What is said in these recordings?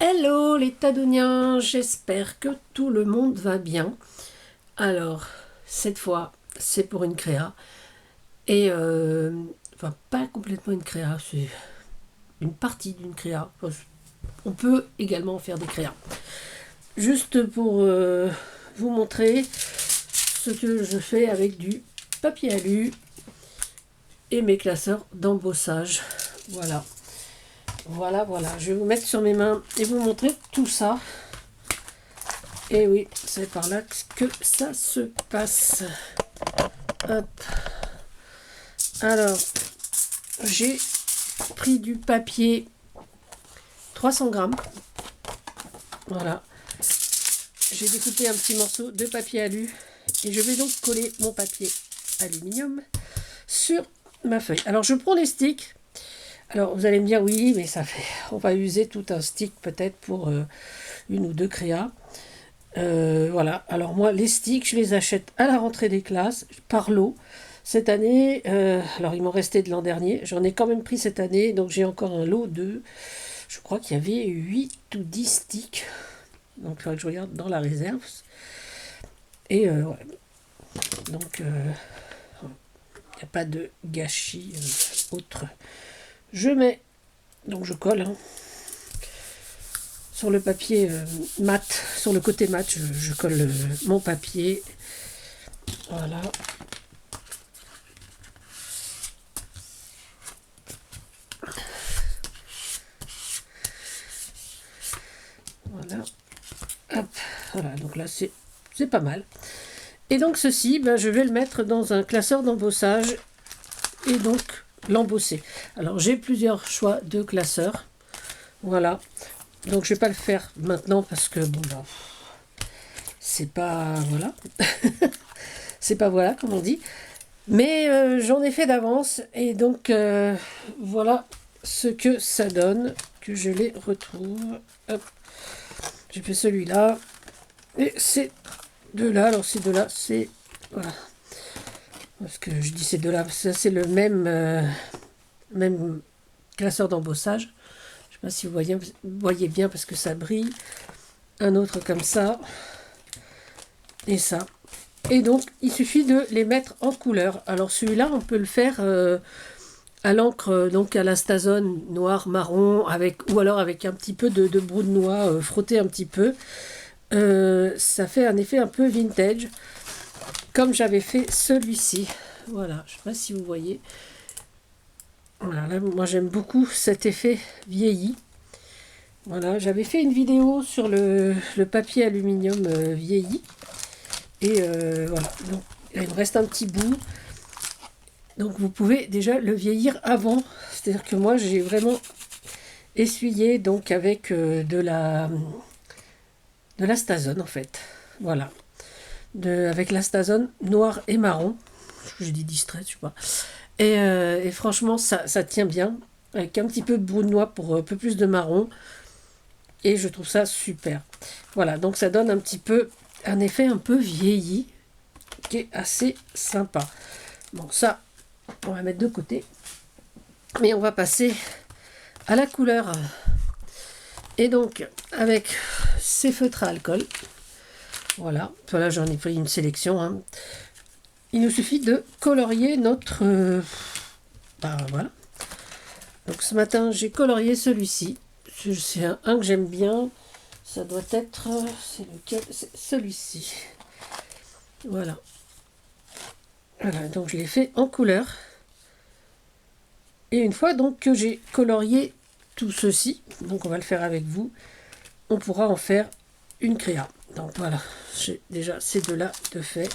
Hello les Tadoniens, j'espère que tout le monde va bien. Alors, cette fois, c'est pour une créa. Et, enfin, pas complètement une créa, c'est une partie d'une créa. Enfin, on peut également faire des créas. Juste pour vous montrer ce que je fais avec du papier alu et mes classeurs d'embossage. Voilà. Voilà. Je vais vous mettre sur mes mains et vous montrer tout ça. Et oui, c'est par là que ça se passe. Hop. Alors, j'ai pris du papier 300 grammes. Voilà. J'ai découpé un petit morceau de papier alu et je vais donc coller mon papier aluminium sur ma feuille. Alors, je prends les sticks. Alors, vous allez me dire, oui, mais ça fait... On va user tout un stick peut-être pour une ou deux créas. Voilà, alors moi les sticks je les achète à la rentrée des classes par lot. Cette année, alors il m'en restait de l'an dernier, j'en ai quand même pris cette année, donc j'ai encore un lot de, je crois qu'il y avait 8 ou 10 sticks, donc il faudrait que je regarde dans la réserve. Et ouais. Donc il n'y a pas de gâchis autre. Je mets, donc je colle, hein. Sur le papier mat, sur le côté mat, je colle mon papier. Voilà. Voilà. Hop. Voilà, donc là c'est pas mal. Et donc ceci, ben, je vais le mettre dans un classeur d'embossage et donc l'embosser. Alors j'ai plusieurs choix de classeurs. Voilà. Donc je vais pas le faire maintenant parce que bon ben, c'est pas voilà. C'est pas voilà comme on dit. Mais j'en ai fait d'avance et donc voilà ce que ça donne, que je les retrouve. Hop. J'ai fait celui-là et c'est de là. Alors ces deux-là, c'est voilà. Parce que je dis ces deux-là, ça c'est le même classeur d'embossage. Je sais pas si vous voyez bien parce que ça brille. Un autre comme ça et ça. Et donc il suffit de les mettre en couleur. Alors celui-là, on peut le faire à l'encre, donc à la Stazone noir, marron, ou alors avec un petit peu de brou de noix frotté un petit peu. Ça fait un effet un peu vintage, comme j'avais fait celui-ci. Voilà, je ne sais pas si vous voyez. Voilà, là, moi j'aime beaucoup cet effet vieilli. Voilà, j'avais fait une vidéo sur le papier aluminium vieilli. Et voilà, donc il me reste un petit bout. Donc vous pouvez déjà le vieillir avant. C'est-à-dire que moi j'ai vraiment essuyé donc avec de la Stazone en fait. Voilà. Avec la Stazone noir et marron. J'ai dit distrait, je sais pas. Et franchement, ça tient bien. Avec un petit peu de brou de noix pour un peu plus de marron. Et je trouve ça super. Voilà, donc ça donne un petit peu un effet un peu vieilli qui est assez sympa. Bon, ça, on va mettre de côté. Mais on va passer à la couleur. Et donc, avec ces feutres à alcool, voilà, j'en ai pris une sélection, hein. Il nous suffit de colorier notre... voilà. Donc ce matin, j'ai colorié celui-ci. C'est un que j'aime bien. Ça doit être... C'est lequel? C'est celui-ci. Voilà. Voilà, donc je l'ai fait en couleur. Et une fois donc que j'ai colorié tout ceci, donc on va le faire avec vous, on pourra en faire une créa. Donc voilà, j'ai déjà ces deux-là de fait.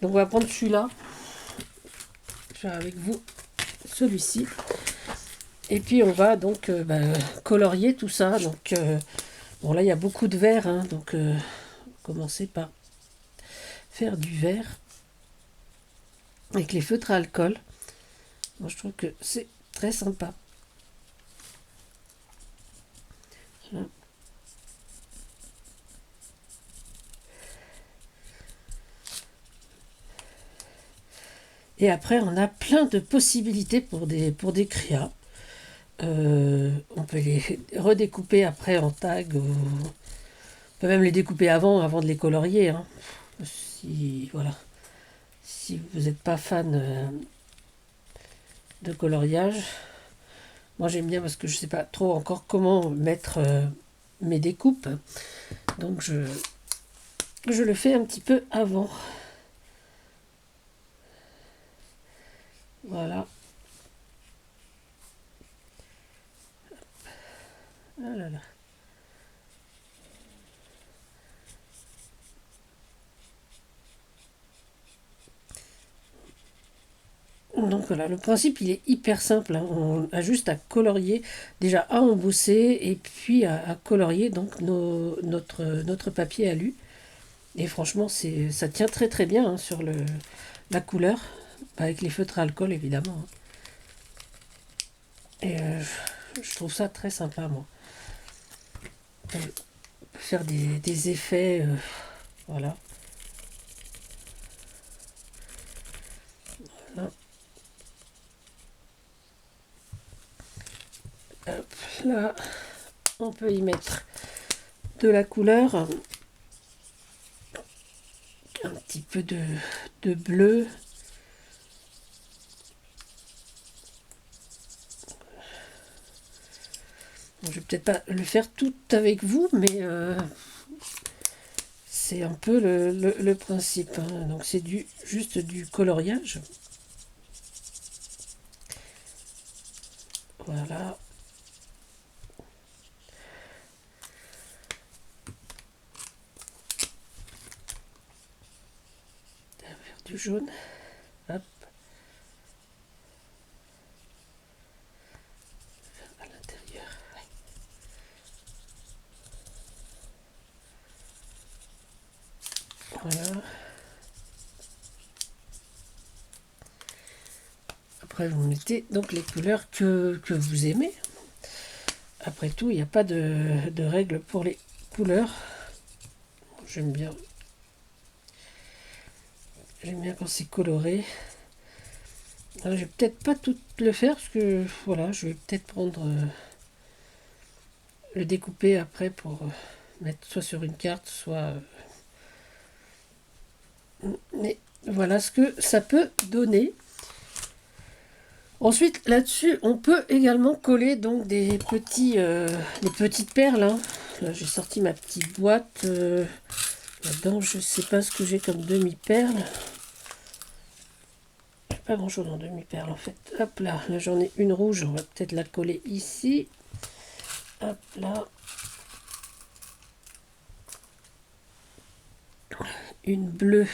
Donc on va prendre celui-là, faire avec vous celui-ci. Et puis on va donc colorier tout ça. Donc bon là il y a beaucoup de vert, hein, donc commencer par faire du vert avec les feutres à alcool. Moi je trouve que c'est très sympa. Voilà. Et après on a plein de possibilités pour des créas. On peut les redécouper après en tag. On peut même les découper avant de les colorier, hein. Si, voilà. Si vous n'êtes pas fan de coloriage, moi j'aime bien parce que je sais pas trop encore comment mettre mes découpes. Donc je le fais un petit peu avant. Voilà. Ah là là. Donc voilà, le principe il est hyper simple, hein. On a juste à colorier, déjà à embosser et puis à colorier donc notre papier alu. Et franchement, ça tient très très bien, hein, sur la couleur, avec les feutres à alcool évidemment, hein. Et je trouve ça très sympa, moi. Faire des effets, voilà. Voilà. Hop, là, on peut y mettre de la couleur, un petit peu de bleu. Bon, je vais peut-être pas le faire tout avec vous, mais c'est un peu le principe, hein. Donc c'est juste du coloriage. Voilà. Faire du jaune. Hop. À l'intérieur. Voilà. Après, vous mettez donc les couleurs que vous aimez. Après tout, il n'y a pas de règles pour les couleurs. J'aime bien. J'aime bien quand c'est coloré. Alors, je vais peut-être pas tout le faire parce que voilà, je vais peut-être prendre le découper après pour mettre soit sur une carte, soit. Mais voilà ce que ça peut donner. Ensuite, là-dessus, on peut également coller donc des petites perles, hein. Là, j'ai sorti ma petite boîte. Là-dedans, je sais pas ce que j'ai comme demi-perle. Pas grand chose en demi-perle en fait. Hop là, là j'en ai une rouge, on va peut-être la coller ici. Hop là. Une bleue.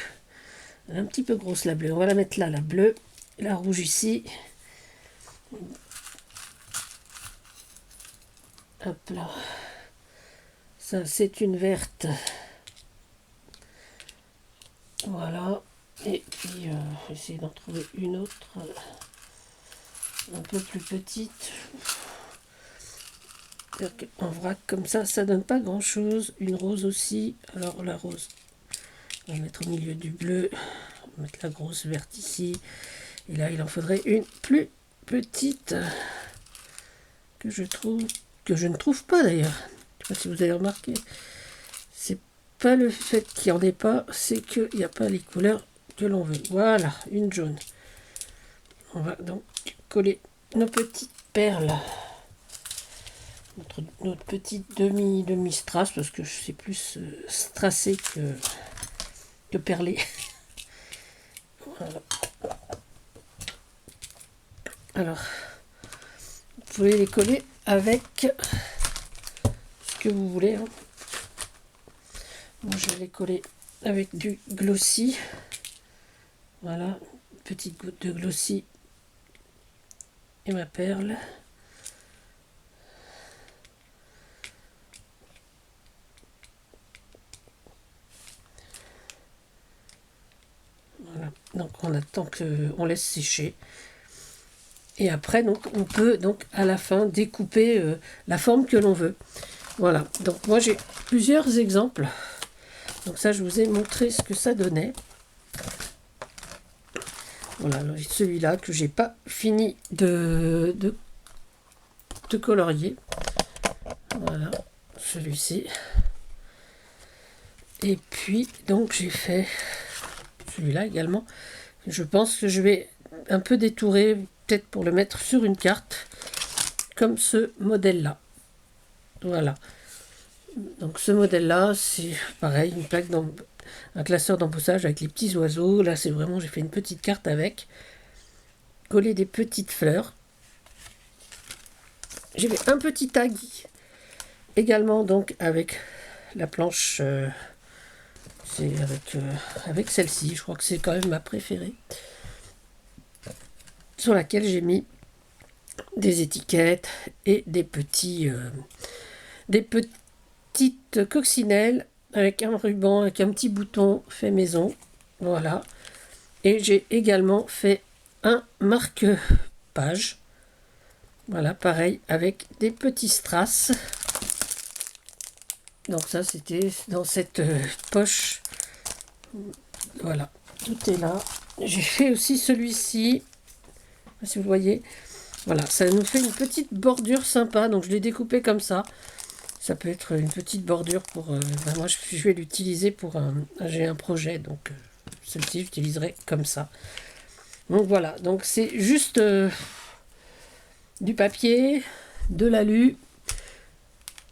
Elle est un petit peu grosse la bleue. On va la mettre là, la bleue. La rouge ici. Hop là. Ça c'est une verte. Voilà. Et puis essayer d'en trouver une autre un peu plus petite. En vrac comme ça donne pas grand chose. Une rose aussi. Alors la rose, on va mettre au milieu du bleu. On va mettre la grosse verte ici. Et là il en faudrait une plus petite que je ne trouve pas d'ailleurs. Je sais pas si vous avez remarqué. C'est pas le fait qu'il n'y en ait pas, c'est qu'il n'y a pas les couleurs que l'on veut. Voilà, une jaune. On va donc coller nos petites perles. Notre petite demi-strass, parce que c'est plus strassé que perlé. Voilà. Alors, vous pouvez les coller avec ce que vous voulez, hein. Moi, je vais les coller avec du glossy. Voilà, une petite goutte de glossy et ma perle. Voilà. Donc on attend qu'on laisse sécher. Et après, donc, on peut donc à la fin découper la forme que l'on veut. Voilà. Donc moi j'ai plusieurs exemples. Donc ça, je vous ai montré ce que ça donnait. Voilà, celui-là que j'ai pas fini de de colorier. Voilà, celui-ci. Et puis, donc j'ai fait celui-là également. Je pense que je vais un peu détourer, peut-être pour le mettre sur une carte, comme ce modèle-là. Voilà. Donc ce modèle-là, c'est pareil, une plaque un classeur d'embossage avec les petits oiseaux. Là, c'est vraiment, j'ai fait une petite carte avec. Coller des petites fleurs. J'ai fait un petit tag également, donc avec la planche, c'est avec celle-ci. Je crois que c'est quand même ma préférée. Sur laquelle j'ai mis des étiquettes et des petites coccinelles avec un ruban, avec un petit bouton fait maison. Voilà. Et j'ai également fait un marque-page. Voilà, pareil, avec des petits strass. Donc ça, c'était dans cette poche. Voilà, tout est là. J'ai fait aussi celui-ci. Si vous voyez. Voilà, ça nous fait une petite bordure sympa. Donc je l'ai découpé comme ça. Ça peut être une petite bordure pour... moi, je vais l'utiliser pour j'ai un projet. Donc celle-ci, j'utiliserai comme ça. Donc voilà, donc c'est juste du papier, de l'alu,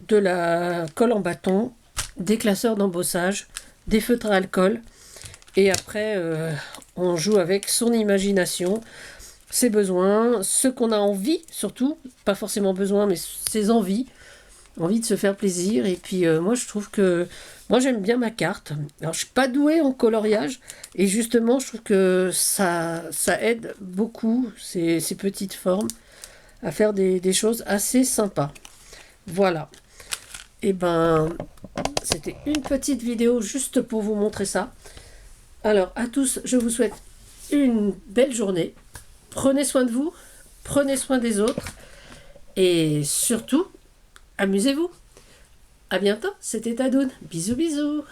de la colle en bâton, des classeurs d'embossage, des feutres à alcool. Et après, on joue avec son imagination, ses besoins, ce qu'on a envie, surtout. Pas forcément besoin, mais ses envies. Envie de se faire plaisir. Et puis, moi, je trouve que... Moi, j'aime bien ma carte. Alors, je suis pas douée en coloriage. Et justement, je trouve que ça aide beaucoup, ces petites formes, à faire des choses assez sympas. Voilà. Et ben, c'était une petite vidéo juste pour vous montrer ça. Alors, à tous, je vous souhaite une belle journée. Prenez soin de vous, prenez soin des autres. Et surtout, amusez-vous. À bientôt, c'était Tadoun. Bisous bisous.